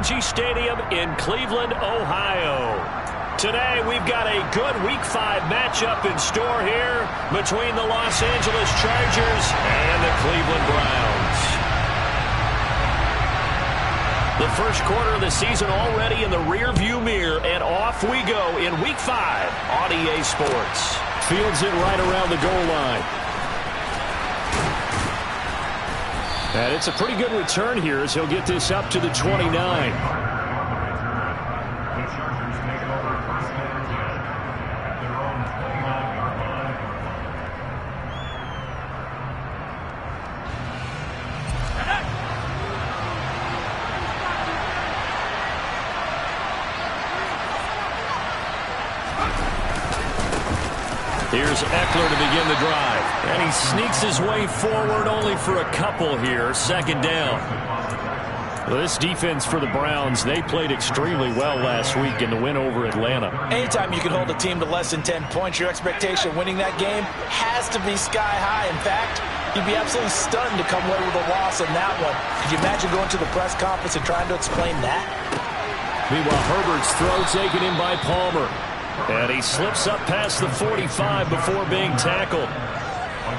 Energy Stadium in Cleveland, Ohio. Today, we've got a good Week 5 matchup in store here between the Los Angeles Chargers and the Cleveland Browns. The first quarter of the season already in the rearview mirror, and off we go in Week 5 on EA Sports. Fields it right around the goal line. And it's a pretty good return here as he'll get this up to the 29. Here's Eckler to begin the drive. And he sneaks his way forward only for a couple here. Second down. Well, this defense for the Browns, they played extremely well last week in the win over Atlanta. Anytime you can hold a team to less than 10 points, your expectation of winning that game has to be sky high. In fact, you'd be absolutely stunned to come away with a loss in that one. Could you imagine going to the press conference and trying to explain that? Meanwhile, Herbert's throw taken in by Palmer. And he slips up past the 45 before being tackled.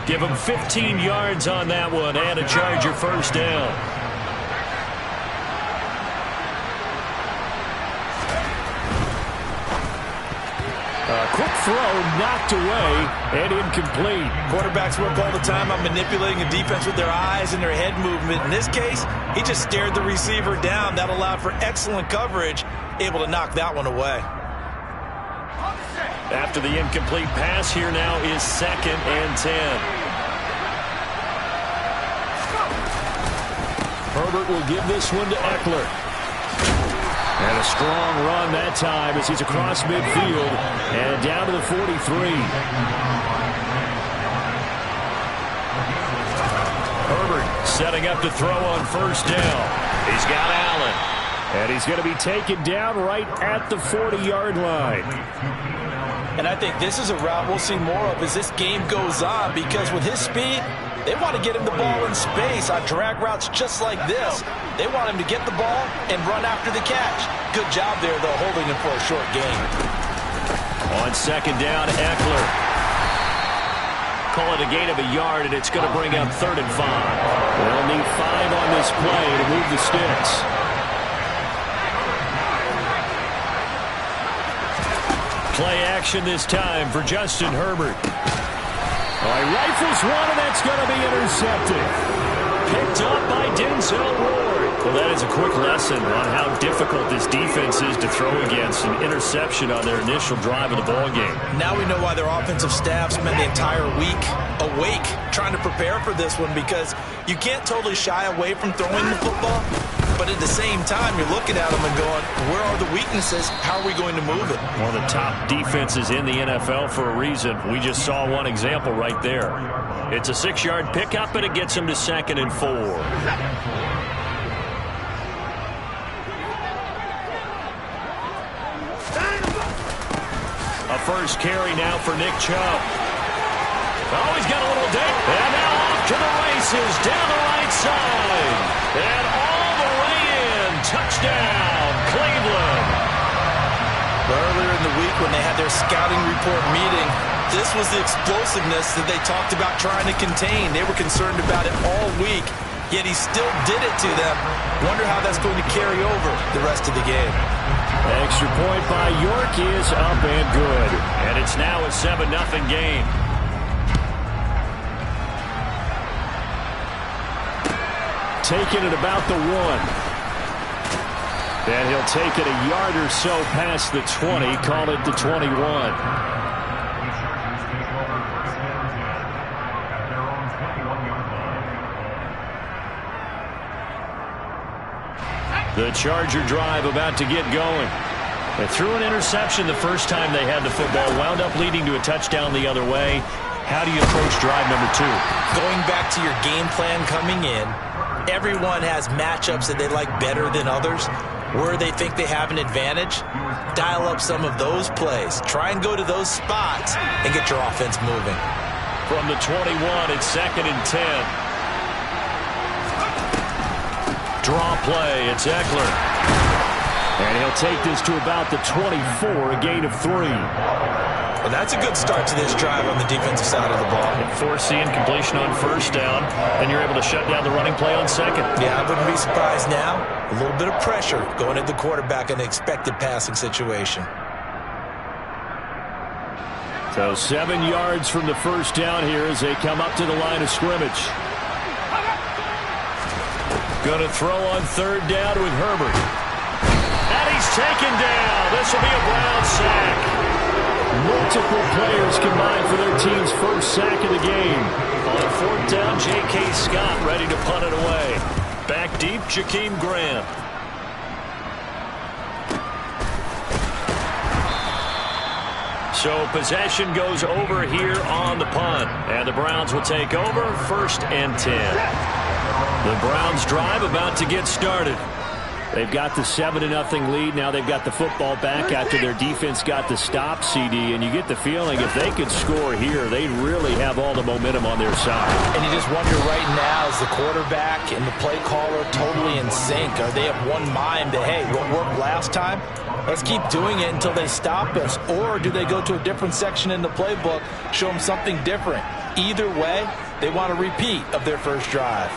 Give him 15 yards on that one and a Charger first down. A quick throw knocked away and incomplete. Quarterbacks work all the time on manipulating the defense with their eyes and their head movement. In this case, he just stared the receiver down. That allowed for excellent coverage, able to knock that one away. After the incomplete pass, here now is 2nd and 10. Herbert will give this one to Eckler. And a strong run that time as he's across midfield and down to the 43. Herbert setting up to throw on first down. He's got Allen. And he's going to be taken down right at the 40-yard line. And I think this is a route we'll see more of as this game goes on, because with his speed, they want to get him the ball in space on drag routes just like this. They want him to get the ball and run after the catch. Good job there, though, holding him for a short gain. On second down, Eckler. Call it a gain of a yard, and it's going to bring up 3rd and 5. They'll need 5 on this play to move the sticks. Play action this time for Justin Herbert. He rifles one, and that's going to be intercepted. Picked up by Denzel Ward. Well, that is a quick lesson on how difficult this defense is to throw against. An interception on their initial drive of the ballgame. Now we know why their offensive staff spent the entire week awake trying to prepare for this one, because you can't totally shy away from throwing the football. But at the same time, you're looking at them and going, where are the weaknesses? How are we going to move it? One of the top defenses in the NFL for a reason. We just saw one example right there. It's a 6-yard pickup, and it gets them to 2nd and 4. A first carry now for Nick Chubb. Oh, he's got a little dip. And now off to the races down the right side. And all the way in. Touchdown, Cleveland. Earlier in the week when they had their scouting report meeting, this was the explosiveness that they talked about trying to contain. They were concerned about it all week, yet he still did it to them. Wonder how that's going to carry over the rest of the game. Extra point by York is up and good. And it's now a 7-0 game. Taking it about the 1. And he'll take it a yard or so past the 20, call it the 21. The Charger drive about to get going. They threw an interception the first time they had the football, wound up leading to a touchdown the other way. How do you approach drive number 2? Going back to your game plan coming in, everyone has matchups that they like better than others. Where they think they have an advantage, dial up some of those plays. Try and go to those spots and get your offense moving. From the 21, it's 2nd and 10. Draw play, it's Eckler. And he'll take this to about the 24, a gain of 3. And that's a good start to this drive on the defensive side of the ball. Forcing completion on first down, and you're able to shut down the running play on second. Yeah, I wouldn't be surprised now. A little bit of pressure going at the quarterback in the expected passing situation. So 7 yards from the first down here as they come up to the line of scrimmage. Going to throw on third down with Herbert. And he's taken down. This will be a Brown sack. Multiple players combined for their team's first sack of the game. On fourth down, J.K. Scott ready to punt it away. Back deep, Jakeem Grant. So possession goes over here on the punt. And the Browns will take over, 1st and 10. The Browns drive about to get started. They've got the 7-0 lead. Now they've got the football back after their defense got the stop, CD. And you get the feeling if they could score here, they really have all the momentum on their side. And you just wonder right now, is the quarterback and the play caller totally in sync? Are they of one mind that, hey, what worked last time? Let's keep doing it until they stop us. Or do they go to a different section in the playbook, show them something different? Either way, they want a repeat of their first drive.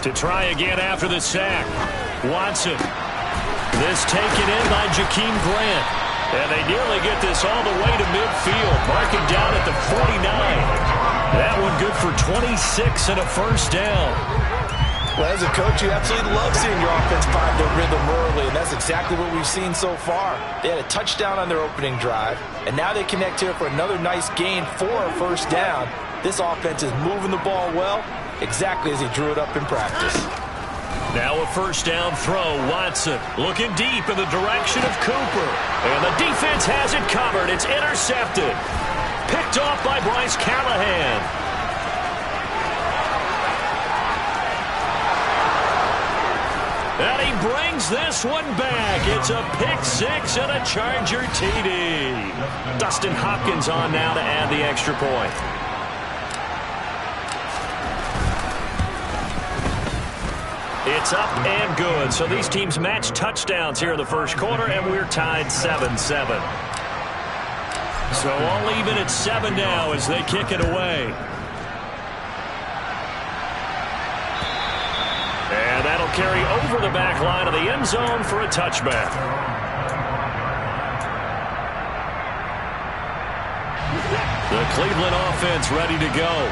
To try again after the sack. Watson. This taken in by Jakeem Grant. And they nearly get this all the way to midfield. Marking down at the 49. That one good for 26 and a first down. Well, as a coach, you absolutely love seeing your offense find their rhythm early, and that's exactly what we've seen so far. They had a touchdown on their opening drive, and now they connect here for another nice gain for a first down. This offense is moving the ball well, exactly as he drew it up in practice. Now a first down throw. Watson looking deep in the direction of Cooper. And the defense has it covered. It's intercepted. Picked off by Bryce Callahan. And he brings this one back. It's a pick six and a Charger TD. Dustin Hopkins on now to add the extra point. It's up and good. So these teams match touchdowns here in the first quarter, and we're tied 7-7. So all even at 7 now as they kick it away. And that'll carry over the back line of the end zone for a touchback. The Cleveland offense ready to go.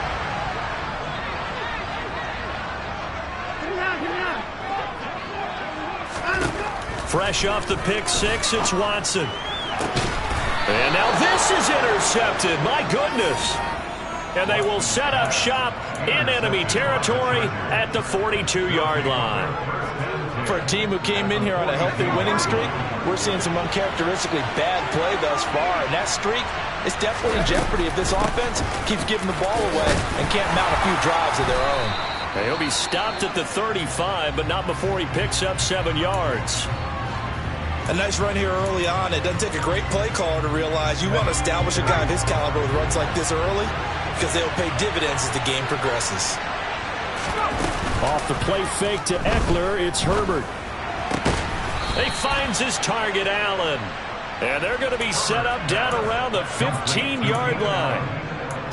Fresh off the pick six, it's Watson. And now this is intercepted. My goodness. And they will set up shop in enemy territory at the 42-yard line. For a team who came in here on a healthy winning streak, we're seeing some uncharacteristically bad play thus far. And that streak is definitely in jeopardy if this offense keeps giving the ball away and can't mount a few drives of their own. And he'll be stopped at the 35, but not before he picks up 7 yards. A nice run here early on. It doesn't take a great play caller to realize you want to establish a guy of his caliber with runs like this early, because they'll pay dividends as the game progresses. Off the play fake to Eckler, it's Herbert. He finds his target, Allen. And they're going to be set up down around the 15-yard line.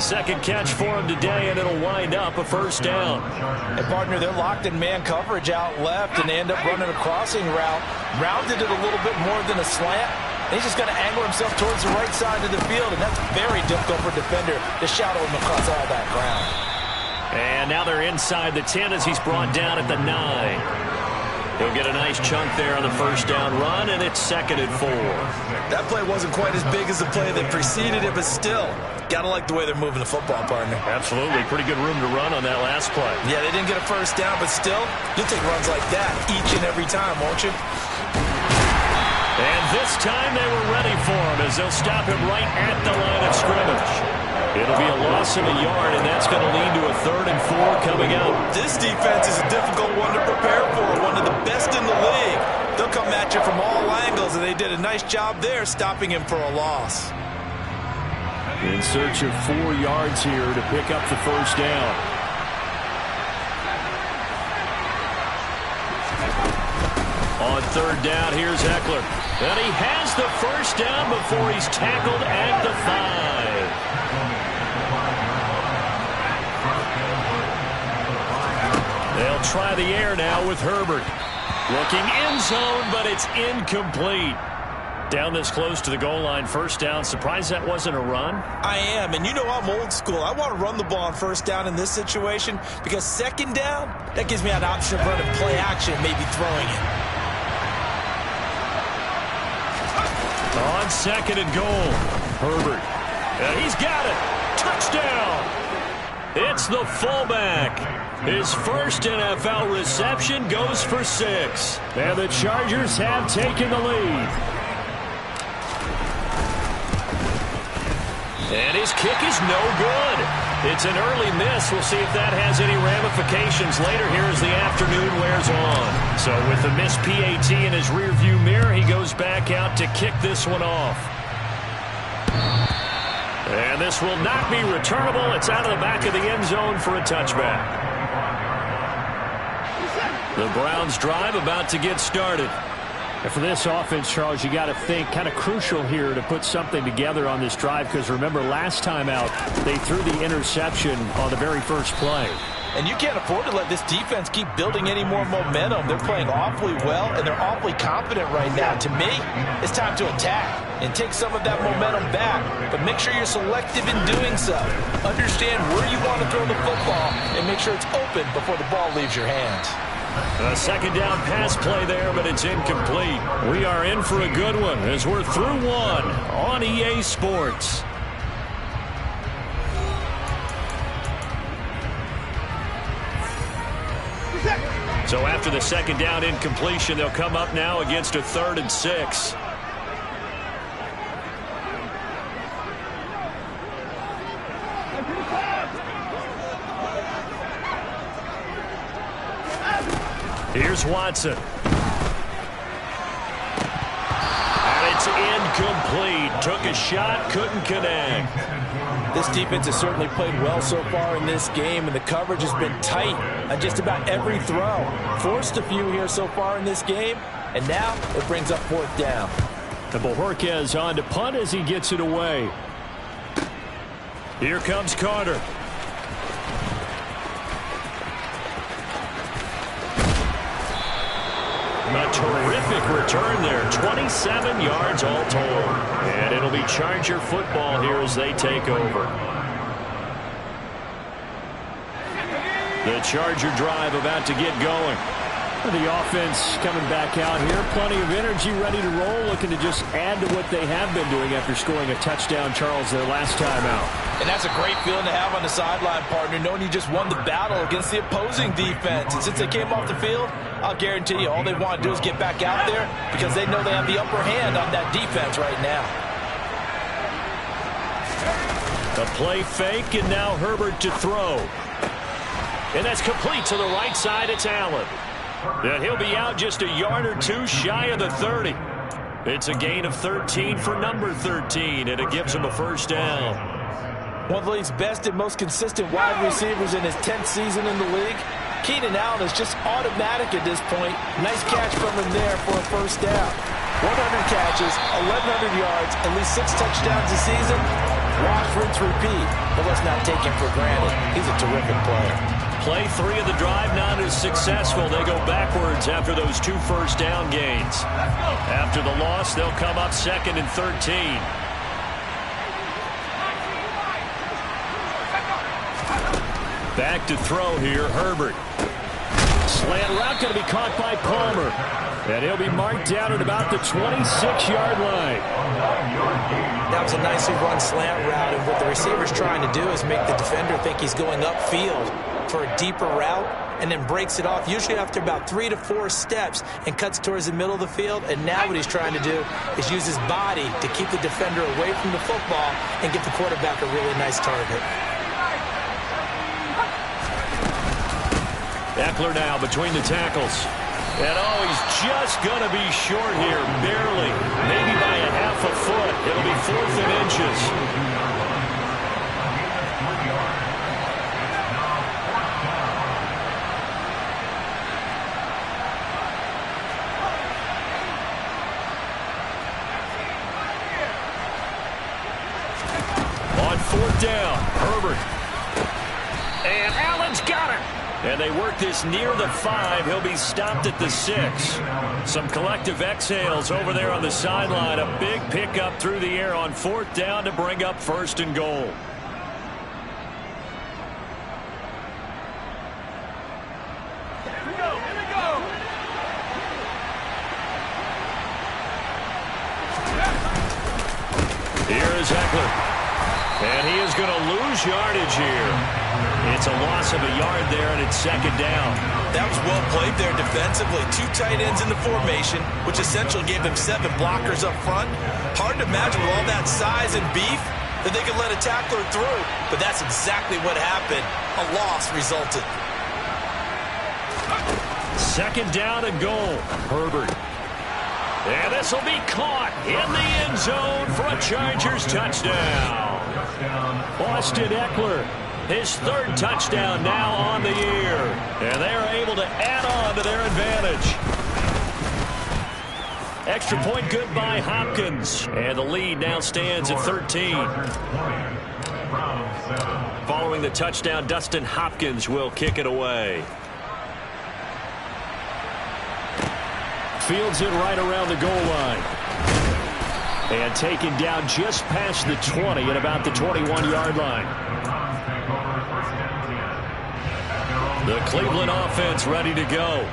Second catch for him today, and it'll wind up a first down. And, partner, they're locked in man coverage out left, and they end up running a crossing route. Rounded it a little bit more than a slant. He's just going to angle himself towards the right side of the field, and that's very difficult for a defender to shadow him across all that ground. And now they're inside the 10 as he's brought down at the 9. He'll get a nice chunk there on the first down run, and it's 2nd and 4. That play wasn't quite as big as the play that preceded it, but still, got to like the way they're moving the football, partner. Absolutely. Pretty good room to run on that last play. Yeah, they didn't get a first down, but still, you'll take runs like that each and every time, won't you? And this time they were ready for him as they'll stop him right at the line of scrimmage. It'll be a loss of a yard, and that's going to lead to a 3rd and 4 coming out. This defense is a difficult one to prepare for, one of the best in the league. They'll come at you from all angles, and they did a nice job there stopping him for a loss. In search of 4 yards here to pick up the first down. third down. Here's Eckler. And he has the first down before he's tackled at the 5. They'll try the air now with Herbert. Looking end zone, but it's incomplete. Down this close to the goal line, first down. Surprised that wasn't a run? I am, and you know I'm old school. I want to run the ball on first down in this situation because second down, that gives me an option of running play action, maybe throwing it. On second and goal, Herbert. And he's got it. Touchdown. It's the fullback. His first NFL reception goes for 6. And the Chargers have taken the lead. And his kick is no good. It's an early miss. We'll see if that has any ramifications later here as the afternoon wears on. So with the missed PAT in his rearview mirror, he goes back out to kick this one off. And this will not be returnable. It's out of the back of the end zone for a touchback. The Browns drive about to get started. And for this offense, Charles, you got to think kind of crucial here to put something together on this drive because remember last time out they threw the interception on the very first play. And you can't afford to let this defense keep building any more momentum. They're playing awfully well, and they're awfully confident right now. To me, it's time to attack and take some of that momentum back. But make sure you're selective in doing so. Understand where you want to throw the football and make sure it's open before the ball leaves your hands. A second down pass play there, but it's incomplete. We are in for a good one as we're through one on EA Sports. So after the second down incompletion, they'll come up now against a 3rd and 6. Here's Watson. And it's incomplete. Took a shot, couldn't connect. This defense has certainly played well so far in this game, and the coverage has been tight on just about every throw. Forced a few here so far in this game, and now it brings up 4th down. And Bojorquez on to punt as he gets it away. Here comes Carter. A terrific return there. 27 yards all told. And it'll be Charger football here as they take over. The Charger drive about to get going. The offense coming back out here. Plenty of energy, ready to roll. Looking to just add to what they have been doing after scoring a touchdown, Charles, their last time out. And that's a great feeling to have on the sideline, partner, knowing you just won the battle against the opposing defense. And since they came off the field, I'll guarantee you all they want to do is get back out there because they know they have the upper hand on that defense right now. A play fake, and now Herbert to throw. And that's complete to the right side. It's Allen. And he'll be out just a yard or two shy of the 30. It's a gain of 13 for number 13, and it gives him a first down. One of the league's best and most consistent wide receivers in his 10th season in the league. Keenan Allen is just automatic at this point. Nice catch from him there for a first down. 100 catches, 1,100 yards, at least 6 touchdowns this season. Wash, rinse, repeat. But let's not take him for granted. He's a terrific player. Play 3 of the drive not as successful. They go backwards after those 2 first down gains. After the loss, they'll come up 2nd and 13. Back to throw here, Herbert. Slant route going to be caught by Palmer. And he'll be marked down at about the 26-yard line. That was a nicely run slant route, and what the receiver's trying to do is make the defender think he's going upfield for a deeper route and then breaks it off, usually after about 3 to 4 steps, and cuts towards the middle of the field. And now what he's trying to do is use his body to keep the defender away from the football and give the quarterback a really nice target. Eckler now between the tackles. And oh, he's just going to be short here, barely, maybe by a half a foot. It'll be 4th and inches. fourth down. Herbert. And Allen's got it. And they work this near the 5. He'll be stopped at the 6. Some collective exhales over there on the sideline. A big pickup through the air on fourth down to bring up first and goal. Here is Eckler. And he is going to lose yardage here. It's a loss of a yard there, and it's second down. That was well played there defensively. 2 tight ends in the formation, which essentially gave them 7 blockers up front. Hard to imagine with all that size and beef that they could let a tackler through. But that's exactly what happened. A loss resulted. Second down and goal. Herbert. And this will be caught in the end zone for a Chargers touchdown. Austin Eckler, his 3rd touchdown now on the year. And they are able to add on to their advantage. Extra point good by Hopkins. And the lead now stands at 13. Following the touchdown, Dustin Hopkins will kick it away. Fields it right around the goal line. And taken down just past the 20 at about the 21-yard line. The Cleveland offense ready to go.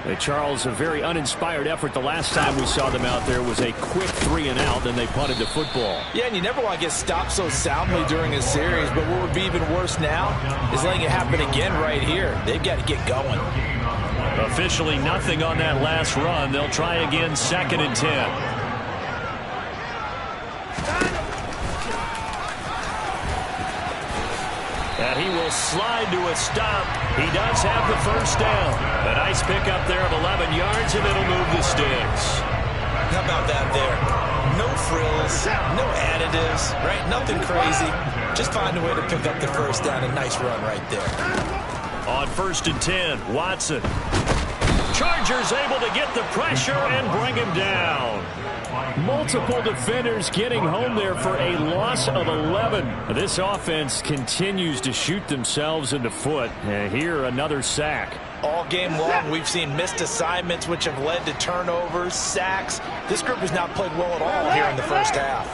Hey, Charles, a very uninspired effort. The last time we saw them out there was a quick 3 and out, then they punted the football. Yeah, and you never want to get stopped so soundly during a series, but what would be even worse now is letting it happen again right here. They've got to get going. Officially nothing on that last run. They'll try again, 2nd and 10. And he will slide to a stop. He does have the first down. A nice pickup there of 11 yards, and it'll move the sticks. How about that there? No frills, no additives, right? Nothing crazy. Just find a way to pick up the first down. A nice run right there. On 1st and 10, Watson. Chargers able to get the pressure and bring him down. Multiple defenders getting home there for a loss of 11. This offense continues to shoot themselves in the foot. And here, another sack. All game long, we've seen missed assignments, which have led to turnovers, sacks. This group has not played well at all here in the first half.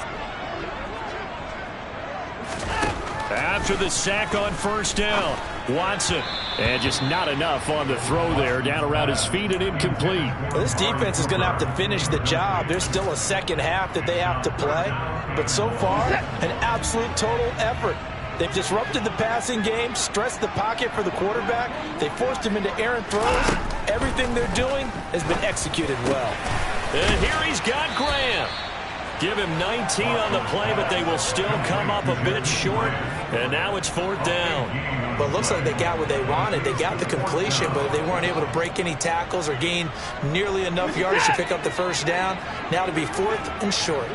After the sack on first down, Watson. And just not enough on the throw there. Down around his feet and incomplete. Well, this defense is going to have to finish the job. There's still a second half that they have to play. But so far, an absolute total effort. They've disrupted the passing game, stressed the pocket for the quarterback. They forced him into errant throws. Everything they're doing has been executed well. And here he's got Graham. Give him 19 on the play, but they will still come up a bit short. And now it's 4th down. But it looks like they got what they wanted. They got the completion, but they weren't able to break any tackles or gain nearly enough yards to pick up the first down. Now to be 4th and short.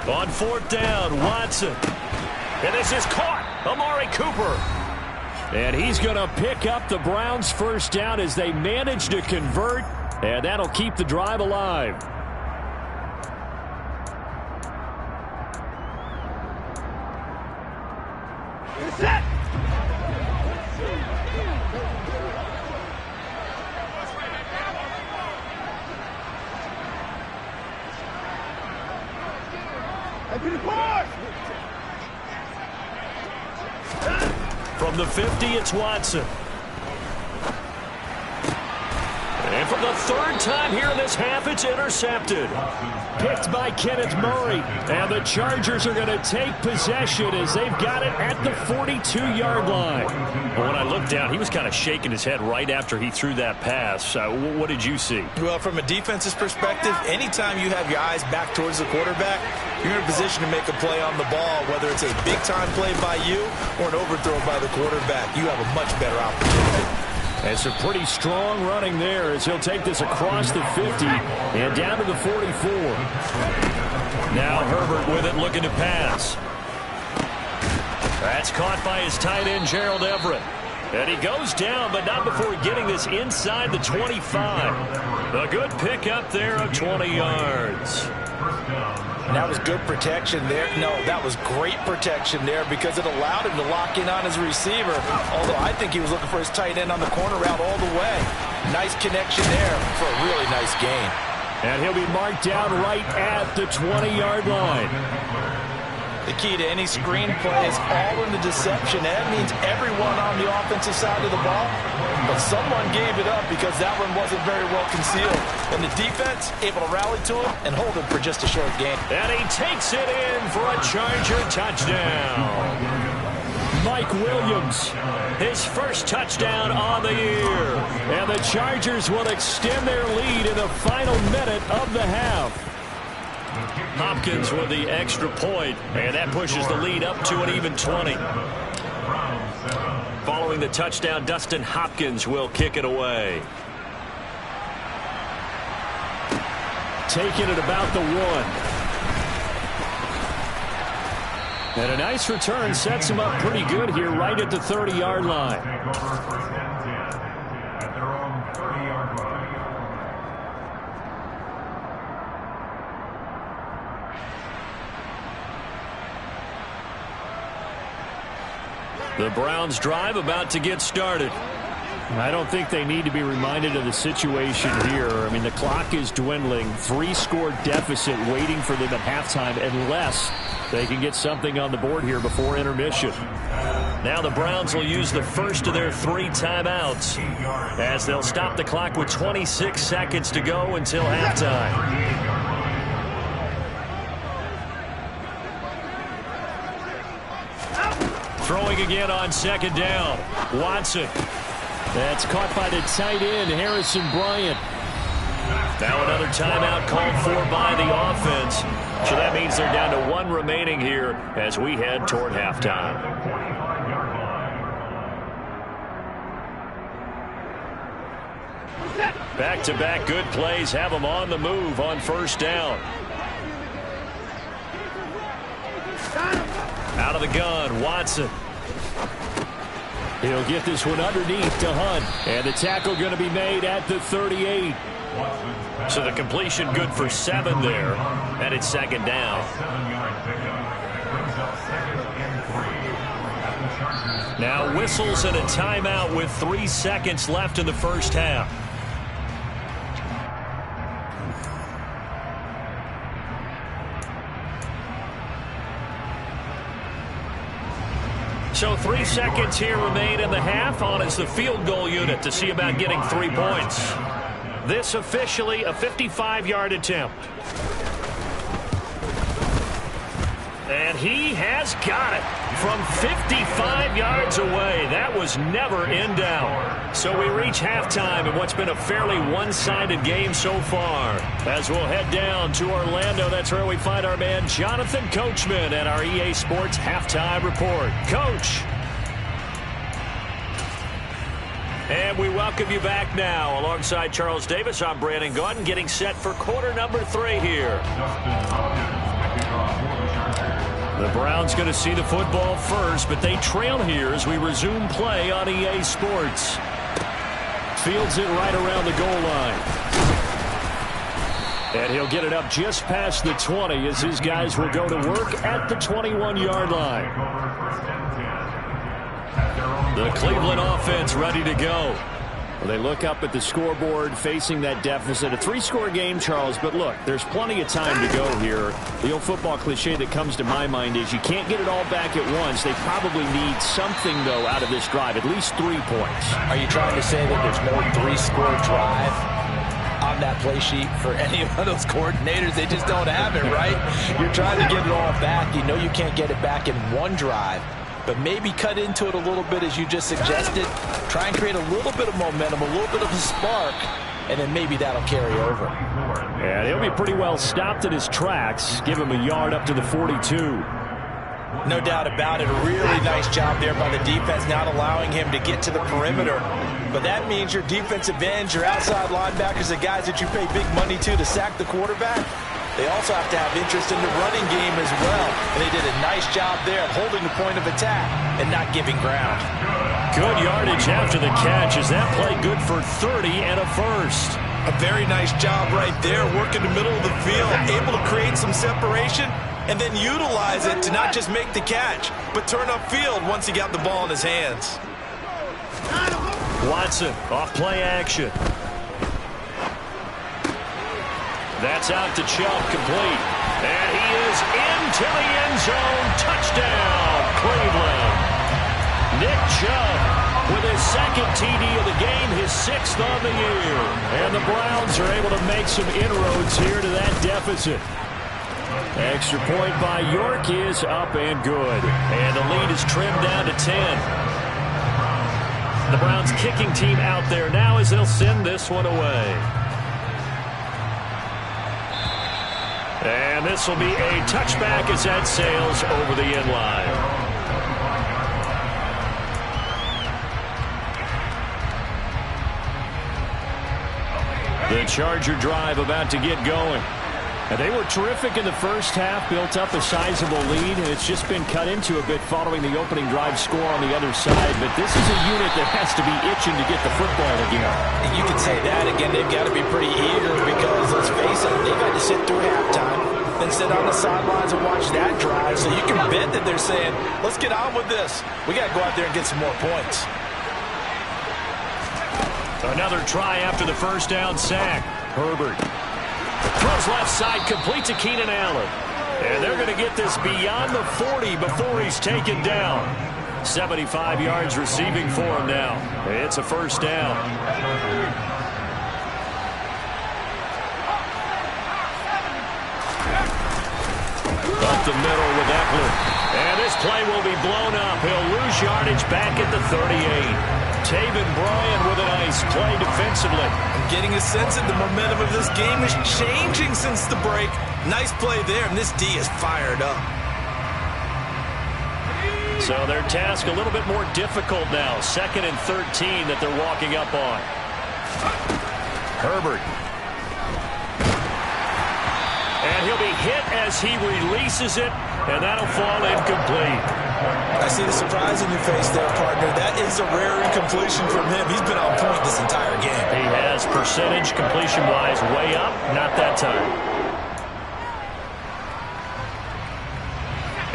On 4th down, Watson. And this is caught. Amari Cooper. And he's going to pick up the Browns' first down as they manage to convert. And that'll keep the drive alive. Set. From the 50, it's Watson. And for the 3rd time here in this half, it's intercepted. Picked by Kenneth Murray. And the Chargers are going to take possession as they've got it at the 42-yard line. Well, when I looked down, he was kind of shaking his head right after he threw that pass. What did you see? Well, from a defense's perspective, anytime you have your eyes back towards the quarterback, you're in a position to make a play on the ball, whether it's a big-time play by you or an overthrow by the quarterback. You have a much better opportunity. And some pretty strong running there as he'll take this across the 50 and down to the 44. Now Herbert with it, looking to pass. That's caught by his tight end, Gerald Everett. And he goes down, but not before getting this inside the 25. A good pickup there of 20 yards. And that was good protection there. No, that was great protection there because it allowed him to lock in on his receiver. Although I think he was looking for his tight end on the corner route all the way. Nice connection there for a really nice gain. And he'll be marked down right at the 20-yard line. The key to any screen play is all in the deception. That means everyone on the offensive side of the ball. But someone gave it up because that one wasn't very well concealed. And the defense able to rally to him and hold him for just a short gain. And he takes it in for a Charger touchdown. Mike Williams, his first touchdown on the year. And the Chargers will extend their lead in the final minute of the half. Hopkins with the extra point, and that pushes the lead up to an even 20. Following the touchdown, Dustin Hopkins will kick it away. Taking it about the 1. And a nice return sets him up pretty good here right at the 30-yard line. The Browns drive about to get started. I don't think they need to be reminded of the situation here. I mean, the clock is dwindling. 3-score deficit waiting for them at halftime unless they can get something on the board here before intermission. Now the Browns will use the first of their 3 timeouts as they'll stop the clock with 26 seconds to go until halftime. Throwing again on second down. Watson. That's caught by the tight end, Harrison Bryant. Now another timeout called for by the offense. So that means they're down to 1 remaining here as we head toward halftime. Back-to-back good plays have them on the move on first down. Out of the gun, Watson. He'll get this one underneath to Hunt. And the tackle going to be made at the 38. So the completion good for 7 there. And it's second down. Now whistles and a timeout with 3 seconds left in the first half. So 3 seconds here remain in the half. On is the field goal unit to see about getting 3 points. This officially a 55-yard attempt. And he has got it from 55 yards away. That was never in doubt. So we reach halftime in what's been a fairly one-sided game so far. As we'll head down to Orlando, that's where we find our man Jonathan Coachman at our EA Sports Halftime Report. Coach. And we welcome you back now. Alongside Charles Davis, I'm Brandon Gaudin, getting set for quarter number 3 here. The Browns going to see the football first, but they trail here as we resume play on EA Sports. Fields it right around the goal line. And he'll get it up just past the 20 as his guys will go to work at the 21-yard line. The Cleveland offense ready to go. Well, they look up at the scoreboard facing that deficit. A 3-score game, Charles, but look, there's plenty of time to go here. The old football cliche that comes to my mind is you can't get it all back at once. They probably need something, though, out of this drive, at least 3 points. Are you trying to say that there's no 3-score drive on that play sheet for any of those coordinators? They just don't have it, right? You're trying to get it all back. You know you can't get it back in one drive. But maybe cut into it a little bit as you just suggested. Try and create a little bit of momentum, a little bit of a spark, and then maybe that'll carry over. And he'll be pretty well stopped in his tracks. Give him a yard up to the 42. No doubt about it. A really nice job there by the defense, not allowing him to get to the perimeter. But that means your defensive ends, your outside linebackers, the guys that you pay big money to sack the quarterback, they also have to have interest in the running game as well. And they did a nice job there of holding the point of attack and not giving ground. Good yardage after the catch. Is that play good for 30 and a first? A very nice job right there, working the middle of the field, able to create some separation and then utilize it to not just make the catch, but turn upfield once he got the ball in his hands. Watson off play action. That's out to Chubb, complete. And he is into the end zone. Touchdown, Cleveland. Nick Chubb with his second TD of the game, his 6th on the year. And the Browns are able to make some inroads here to that deficit. Extra point by York is up and good. And the lead is trimmed down to 10. The Browns kicking team out there now as they'll send this one away. And this will be a touchback as that sails over the end line. The Charger drive about to get going. And they were terrific in the first half, built up a sizable lead, and it's just been cut into a bit following the opening drive score on the other side. But this is a unit that has to be itching to get the football again. And you can say that again. They've got to be pretty eager because, let's face it, they've had to sit through halftime, then sit on the sidelines and watch that drive. So you can bet that they're saying, let's get on with this. We got to go out there and get some more points. Another try after the first down sack. Herbert throws left side, complete to Keenan Allen. And they're going to get this beyond the 40 before he's taken down. 75 yards receiving for him now. It's a first down. Up the middle with Eckler. And this play will be blown up. He'll lose yardage back at the 38. Taven Bryan with a nice play defensively. I'm getting a sense that the momentum of this game is changing since the break. Nice play there, and this D is fired up. So their task a little bit more difficult now. 2nd and 13 that they're walking up on. Herbert. And he'll be hit as he releases it, and that'll fall incomplete. I see the surprise in your face there, partner. That is a rare incompletion from him. He's been on point this entire game. He has percentage completion-wise way up. Not that time.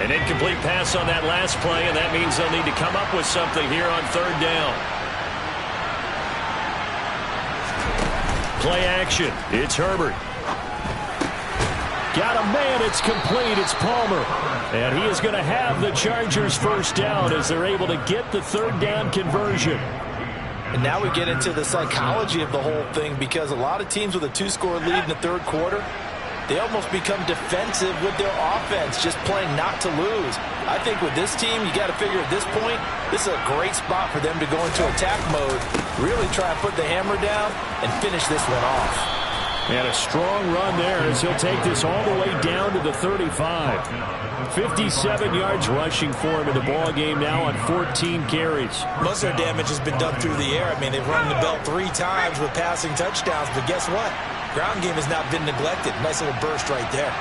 An incomplete pass on that last play, and that means they'll need to come up with something here on 3rd down. Play action. It's Herbert. Got a man. It's complete. It's Palmer. And he is going to have the Chargers first down as they're able to get the 3rd down conversion. And now we get into the psychology of the whole thing because a lot of teams with a 2-score lead in the 3rd quarter, they almost become defensive with their offense, just playing not to lose. I think with this team, you got to figure at this point, this is a great spot for them to go into attack mode, really try and put the hammer down and finish this one off. And a strong run there as he'll take this all the way down to the 35. 57 yards rushing for him in the ball game now on 14 carries. Most of their damage has been done through the air. I mean, they've run the belt 3 times with passing touchdowns, but guess what? Ground game has not been neglected. Nice little burst right there.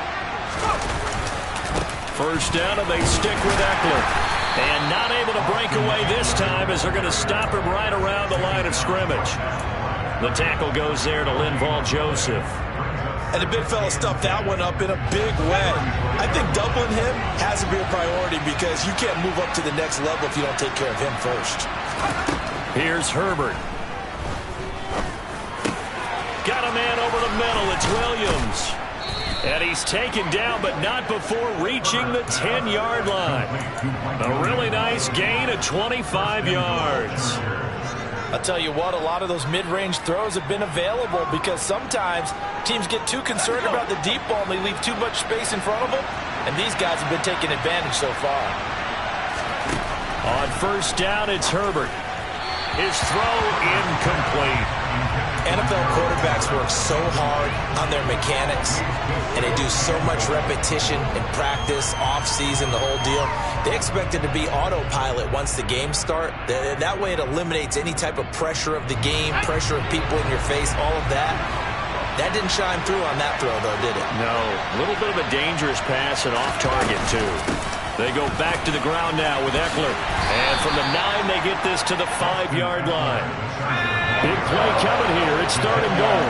First down, and they stick with Eckler. And not able to break away this time as they're going to stop him right around the line of scrimmage. The tackle goes there to Linval Joseph. And the big fella stuffed that one up in a big way. I think doubling him has to be a priority because you can't move up to the next level if you don't take care of him first. Here's Herbert. Got a man over the middle. It's Williams. And he's taken down, but not before reaching the 10-yard line. A really nice gain of 25 yards. I'll tell you what, a lot of those mid-range throws have been available because sometimes teams get too concerned about the deep ball and they leave too much space in front of them, and these guys have been taking advantage so far. On first down, it's Herbert. His throw incomplete. NFL quarterbacks work so hard on their mechanics, and they do so much repetition in practice, off-season, the whole deal. They expect it to be autopilot once the games start. That way it eliminates any type of pressure of the game, pressure of people in your face, all of that. That didn't shine through on that throw, though, did it? No. A little bit of a dangerous pass and off target, too. They go back to the ground now with Eckler. And from the 9, they get this to the 5-yard line. Big play coming here. It's 3rd and goal.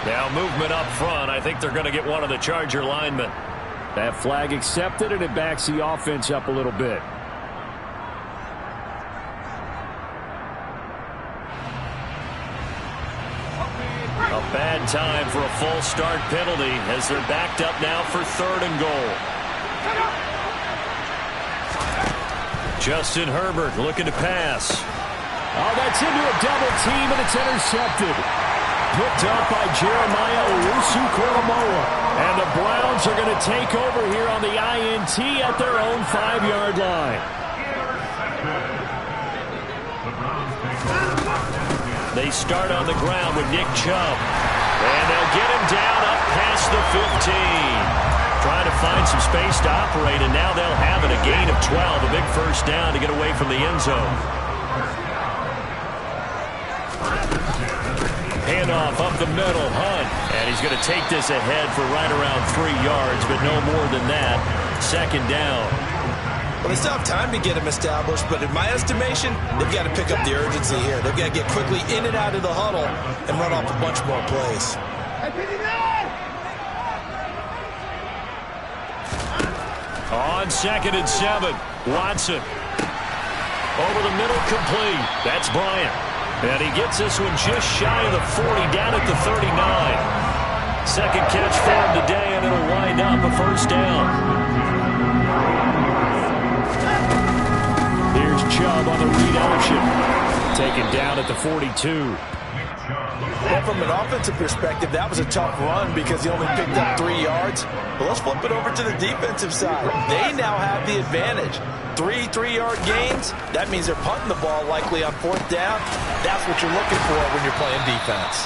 Now movement up front. I think they're going to get one of the Charger linemen. That flag accepted, and it backs the offense up a little bit. A bad time for a false start penalty as they're backed up now for 3rd and goal. Justin Herbert looking to pass. Oh, that's into a double team, and it's intercepted. Picked up by Jeremiah Owusu-Koramoah. And the Browns are going to take over here on the INT at their own 5-yard line. They start on the ground with Nick Chubb. And they'll get him down up past the 15. Trying to find some space to operate, and now they'll have it. A gain of 12, a big first down to get away from the end zone. Handoff up the middle, Hunt. And he's going to take this ahead for right around 3 yards, but no more than that. 2nd down. Well, they still have time to get him established, but in my estimation, they've got to pick up the urgency here. They've got to get quickly in and out of the huddle and run off a bunch more plays. On 2nd and 7, Watson. Over the middle, complete. That's Bryant. And he gets this one just shy of the 40, down at the 39. 2nd catch for him today, and it'll wind up a first down. Here's Chubb on the read option. Taken down at the 42. Well, from an offensive perspective, that was a tough run because he only picked up 3 yards. But let's flip it over to the defensive side. They now have the advantage. 3 3-yard gains, that means they're punting the ball likely on 4th down. That's what you're looking for when you're playing defense.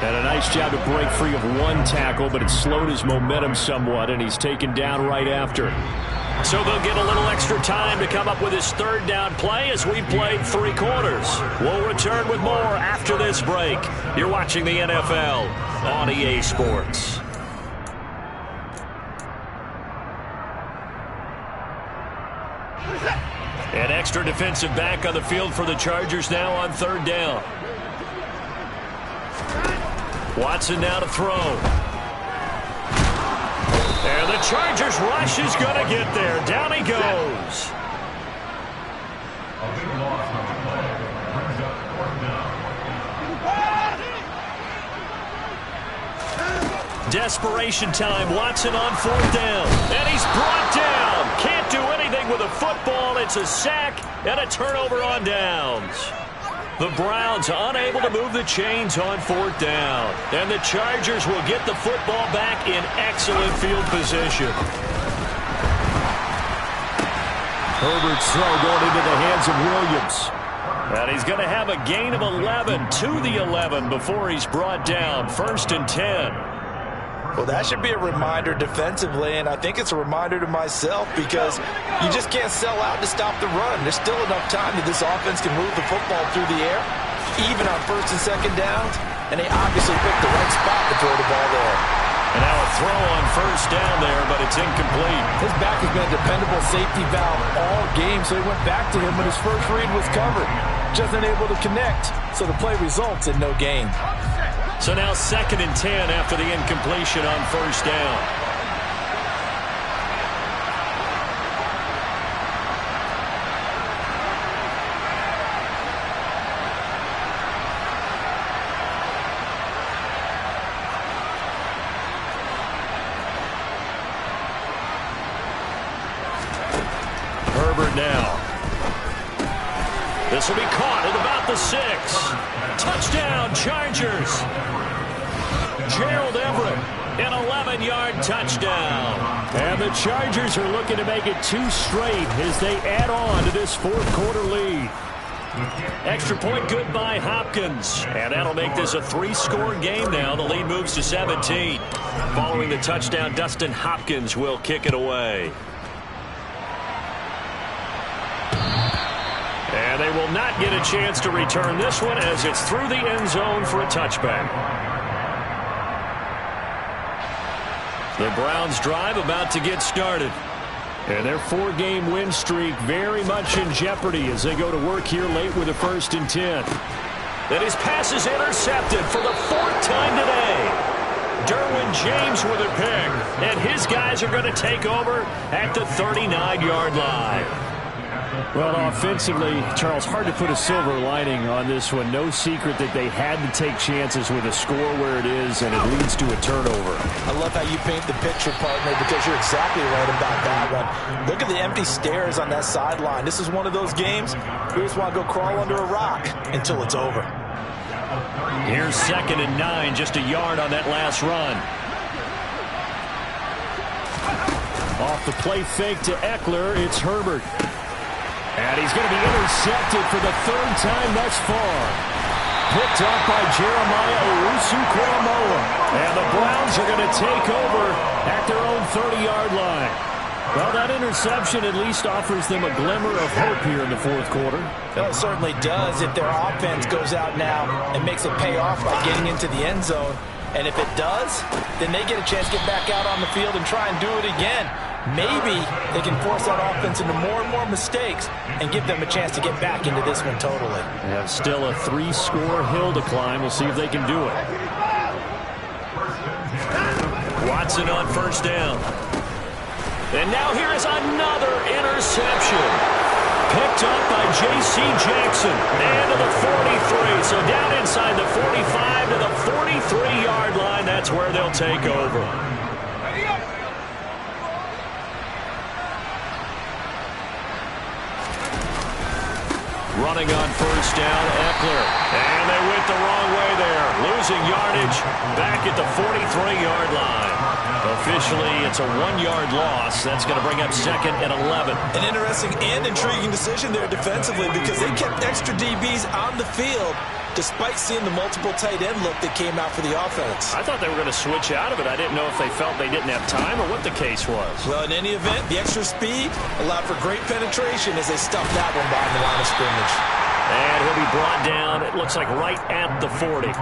And a nice job to break free of 1 tackle, but it slowed his momentum somewhat, and he's taken down right after. So they'll get a little extra time to come up with his 3rd down play as we played 3 quarters. We'll return with more after this break. You're watching the NFL on EA Sports. An extra defensive back on the field for the Chargers now on 3rd down. Watson now to throw. And the Chargers rush is going to get there. Down he goes. Desperation time. Watson on 4th down. And he's brought down. Can't do anything with a football. It's a sack and a turnover on downs. The Browns unable to move the chains on 4th down. And the Chargers will get the football back in excellent field position. Herbert's throw going into the hands of Williams. And he's going to have a gain of 11 to the 11 before he's brought down. 1st and 10. Well, that should be a reminder defensively, and I think it's a reminder to myself because you just can't sell out to stop the run. There's still enough time that this offense can move the football through the air, even on 1st and 2nd downs, and they obviously picked the right spot to throw the ball there. And now a throw on 1st down there, but it's incomplete. His back has been a dependable safety valve all game, so he went back to him when his first read was covered. Just unable to connect, so the play results in no gain. So now 2nd and 10 after the incompletion on 1st down. Herbert now. This will be caught at about the 6. Touchdown, Chargers. Gerald Everett, an 11-yard touchdown. And the Chargers are looking to make it 2 straight as they add on to this 4th quarter lead. Extra point good by Hopkins. And that'll make this a 3-score game now. The lead moves to 17. Following the touchdown, Dustin Hopkins will kick it away. And they will not get a chance to return this one as it's through the end zone for a touchback. The Browns drive about to get started. And their 4-game win streak very much in jeopardy as they go to work here late with a 1st and 10. And his pass is intercepted for the 4th time today. Derwin James with a pick. And his guys are going to take over at the 39-yard line. Well, offensively, Charles, hard to put a silver lining on this one. No secret that they had to take chances with a score where it is, and it leads to a turnover. I love how you paint the picture, partner, because you're exactly right about that one. Look at the empty stares on that sideline. This is one of those games you just want to go crawl under a rock until it's over. Here's 2nd and 9, just a yard on that last run. Off the play fake to Eckler, it's Herbert. And he's going to be intercepted for the 3rd time thus far. Picked up by Jeremiah Owusu-Koramoah. And the Browns are going to take over at their own 30-yard line. Well, that interception at least offers them a glimmer of hope here in the 4th quarter. Well, it certainly does if their offense goes out now and makes it pay off by getting into the end zone. And if it does, then they get a chance to get back out on the field and try and do it again. Maybe they can force that offense into more and more mistakes and give them a chance to get back into this one totally. And still a 3-score hill to climb. We'll see if they can do it. Watson on 1st down. And now here is another interception. Picked up by J.C. Jackson. And to the 43. So down inside the 45 to the 43-yard line. That's where they'll take over. Running on 1st down, Eckler. And they went the wrong way there. Losing yardage back at the 43-yard line. Officially, it's a 1-yard loss. That's going to bring up 2nd and 11. An interesting and intriguing decision there defensively because they kept extra DBs on the field despite seeing the multiple tight end look that came out for the offense. I thought they were going to switch out of it. I didn't know if they felt they didn't have time or what the case was. Well, in any event, the extra speed allowed for great penetration as they stuffed that one behind the line of scrimmage. And he'll be brought down, it looks like right at the 40.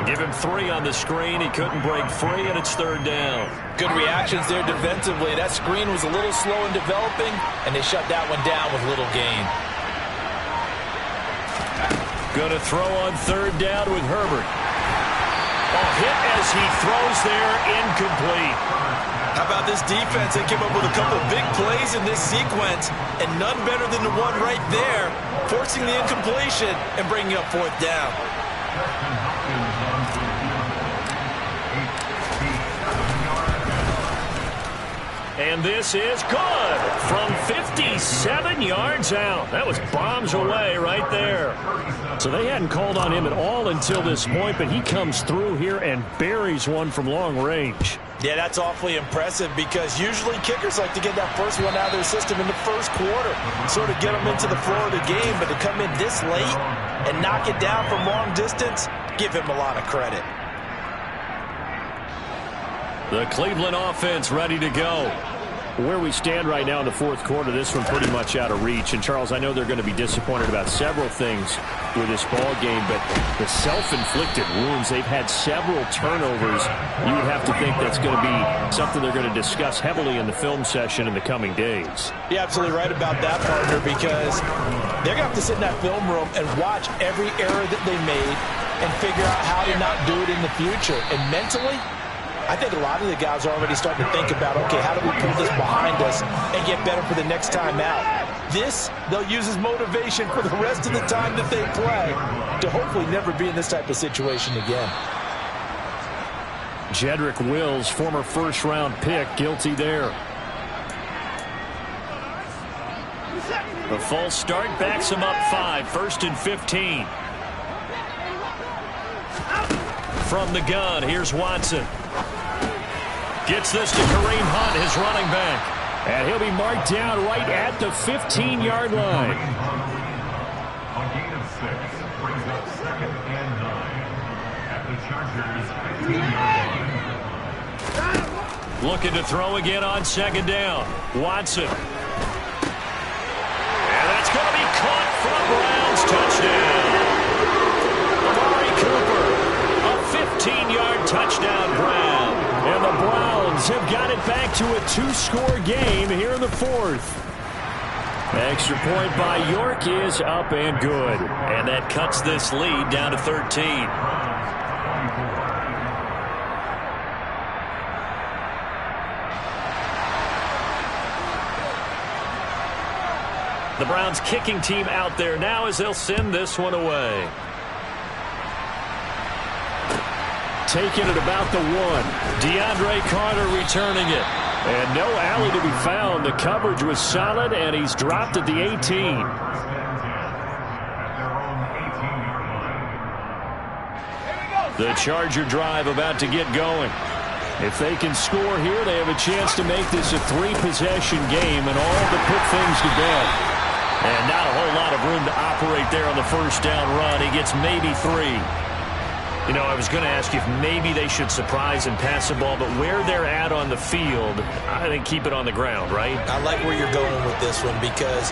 Give him 3 on the screen. He couldn't break free, and it's 3rd down. Good reactions there defensively. That screen was a little slow in developing, and they shut that one down with little gain. Going to throw on 3rd down with Herbert. A hit as he throws there, incomplete. How about this defense? They came up with a couple of big plays in this sequence, and none better than the one right there, forcing the incompletion and bringing up 4th down. And this is good from 57 yards out. That was bombs away right there. So they hadn't called on him at all until this point, but he comes through here and buries one from long range. Yeah, that's awfully impressive because usually kickers like to get that first one out of their system in the 1st quarter, sort of get them into the flow of the game, but to come in this late and knock it down from long distance, give him a lot of credit. The Cleveland offense ready to go. Where we stand right now in the 4th quarter, this one pretty much out of reach. And, Charles, I know they're going to be disappointed about several things with this ball game, but the self-inflicted wounds, they've had several turnovers. You would have to think that's going to be something they're going to discuss heavily in the film session in the coming days. You're absolutely right about that, partner, because they're going to have to sit in that film room and watch every error that they made and figure out how to not do it in the future. And mentally, I think a lot of the guys are already starting to think about, okay, how do we put this behind us and get better for the next time out? This, they'll use as motivation for the rest of the time that they play to hopefully never be in this type of situation again. Jedrick Wills, former 1st-round pick, guilty there. The false start backs him up 5, 1st and 15. From the gun, here's Watson. Gets this to Kareem Hunt, his running back. And he'll be marked down right at the 15-yard line. gain of 6 brings up 2nd and 9 at the Chargers' 15-yard line. Looking to throw again on 2nd down. Watson. And that's going to be caught for a Browns touchdown. Amari Cooper, a 15-yard touchdown grab. And the Browns have got it back to a 2-score game here in the 4th. Extra point by York is up and good. And that cuts this lead down to 13. The Browns kicking team out there now as they'll send this one away. Taking it about the 1. DeAndre Carter returning it. And no alley to be found. The coverage was solid, and he's dropped at the 18. The Charger drive about to get going. If they can score here, they have a chance to make this a 3-possession game and all to put things to bed. And not a whole lot of room to operate there on the first down run. He gets maybe 3. You know, I was going to ask you if maybe they should surprise and pass the ball, but where they're at on the field, I think keep it on the ground, right? I like where you're going with this one because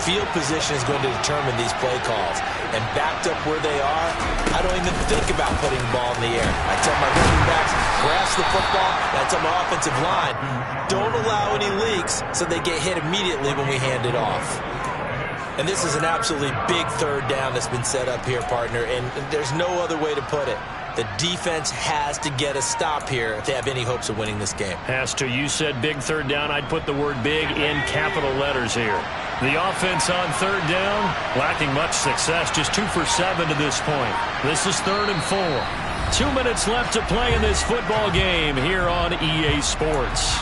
field position is going to determine these play calls. And backed up where they are, I don't even think about putting the ball in the air. I tell my running backs, grasp the football, and I tell my offensive line, don't allow any leaks so they get hit immediately when we hand it off. And this is an absolutely big 3rd down that's been set up here, partner, and there's no other way to put it. The defense has to get a stop here if they have any hopes of winning this game. Has to. You said big 3rd down. I'd put the word big in capital letters here. The offense on 3rd down, lacking much success, just 2 for 7 to this point. This is 3rd and 4. 2 minutes left to play in this football game here on EA Sports.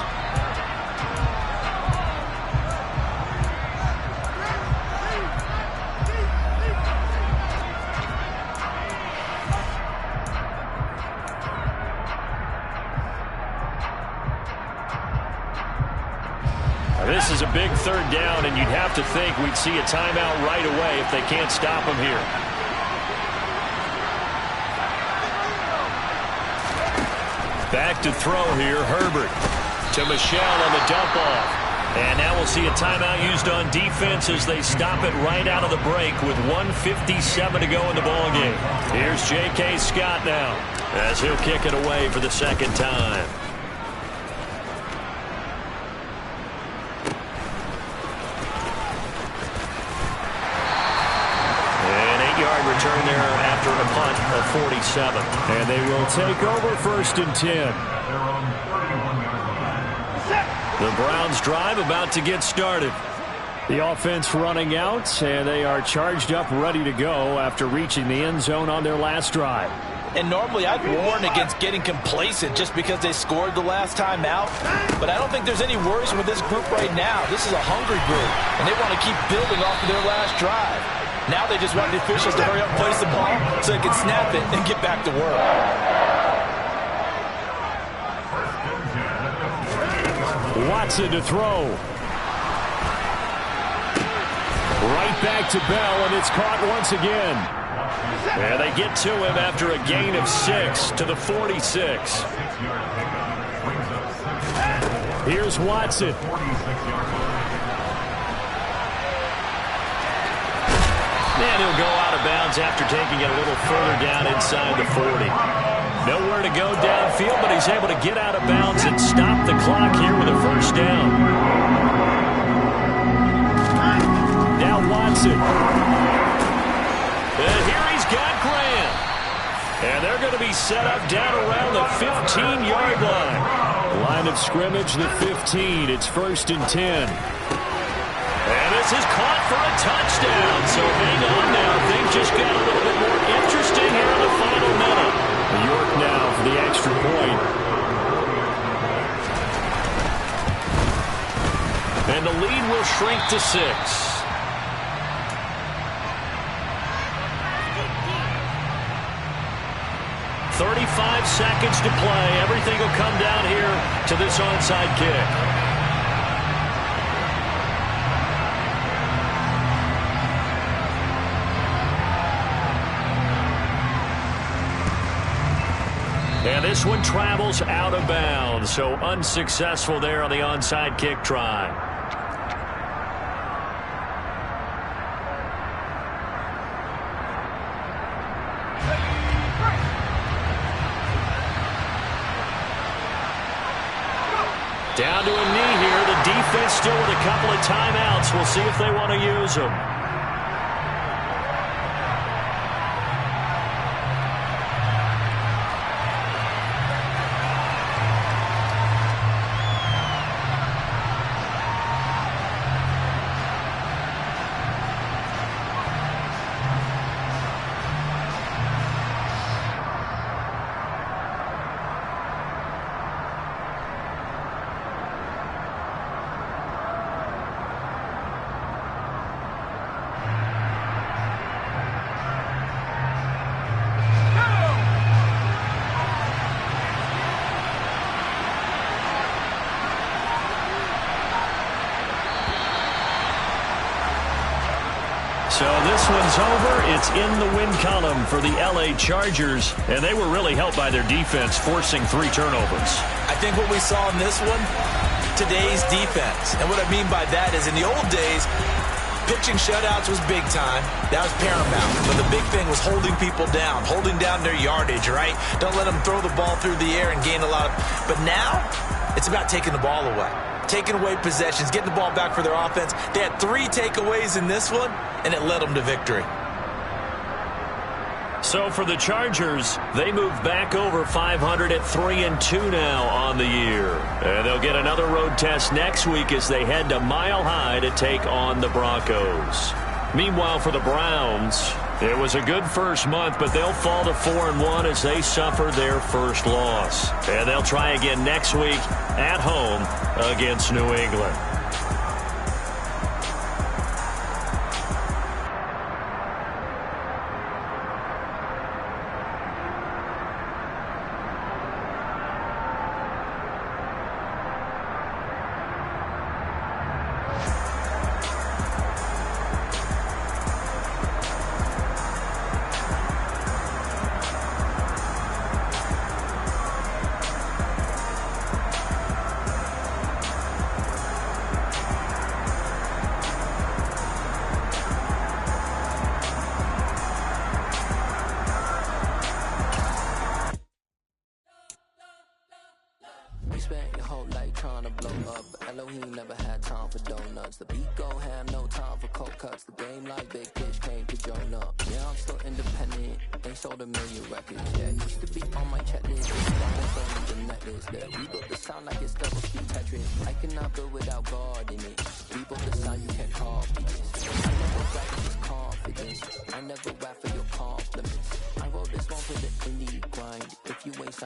This is a big 3rd down, and you'd have to think we'd see a timeout right away if they can't stop him here. Back to throw here, Herbert to Michelle on the dump off. And now we'll see a timeout used on defense as they stop it right out of the break with 1:57 to go in the ballgame. Here's J.K. Scott now as he'll kick it away for the 2nd time. Return there after a punt of 47. And they will take over 1st and 10. The Browns drive about to get started. The offense running out, and they are charged up, ready to go after reaching the end zone on their last drive. And normally I'd warn against getting complacent just because they scored the last time out. But I don't think there's any worries with this group right now. This is a hungry group, and they want to keep building off of their last drive. Now they just want the officials to hurry up and place the ball so they can snap it and get back to work. Watson to throw. Right back to Bell, and it's caught once again. And they get to him after a gain of 6 to the 46. Here's Watson. And he'll go out of bounds after taking it a little further down inside the 40. Nowhere to go downfield, but he's able to get out of bounds and stop the clock here with a 1st down. Now Watson. And here he's got Graham. And they're going to be set up down around the 15-yard line. Line of scrimmage, the 15. It's 1st and 10. And this is caught for a touchdown. So hang on now. Things just got a little bit more interesting here in the final minute. York now for the extra point. And the lead will shrink to 6. 35 seconds to play. Everything will come down here to this onside kick. This one travels out of bounds, so unsuccessful there on the onside kick try. Down to a knee here. The defense still with a couple of timeouts. We'll see if they want to use them. So this one's over. It's in the win column for the LA Chargers, and they were really helped by their defense, forcing 3 turnovers. I think what we saw in this one, today's defense. And what I mean by that is in the old days, pitching shutouts was big time. That was paramount. But the big thing was holding people down, holding down their yardage, right? Don't let them throw the ball through the air and gain a lot of... But now, it's about taking the ball away. Taking away possessions, getting the ball back for their offense. They had 3 takeaways in this one, and it led them to victory. So for the Chargers, they move back over 500 at 3-2 now on the year. And they'll get another road test next week as they head to Mile High to take on the Broncos. Meanwhile, for the Browns, it was a good first month, but they'll fall to 4-1 as they suffer their first loss. And they'll try again next week at home against New England. Spent your whole life trying to blow up, but Elohim never had time for donuts. The beat gon' have no time for cold cuts. The game like big fish came to join up. Yeah, I'm still independent. They sold 1 million records. Yeah, used to be on my checklist. Diamonds on the necklace. Yeah, we built the sound like it's double speed Tetris. I cannot build without God in it. We built the sound you can't copy this. I never rap for this confidence. I never rap for your compliments. I wrote this one for the indie grind. If you ain't signed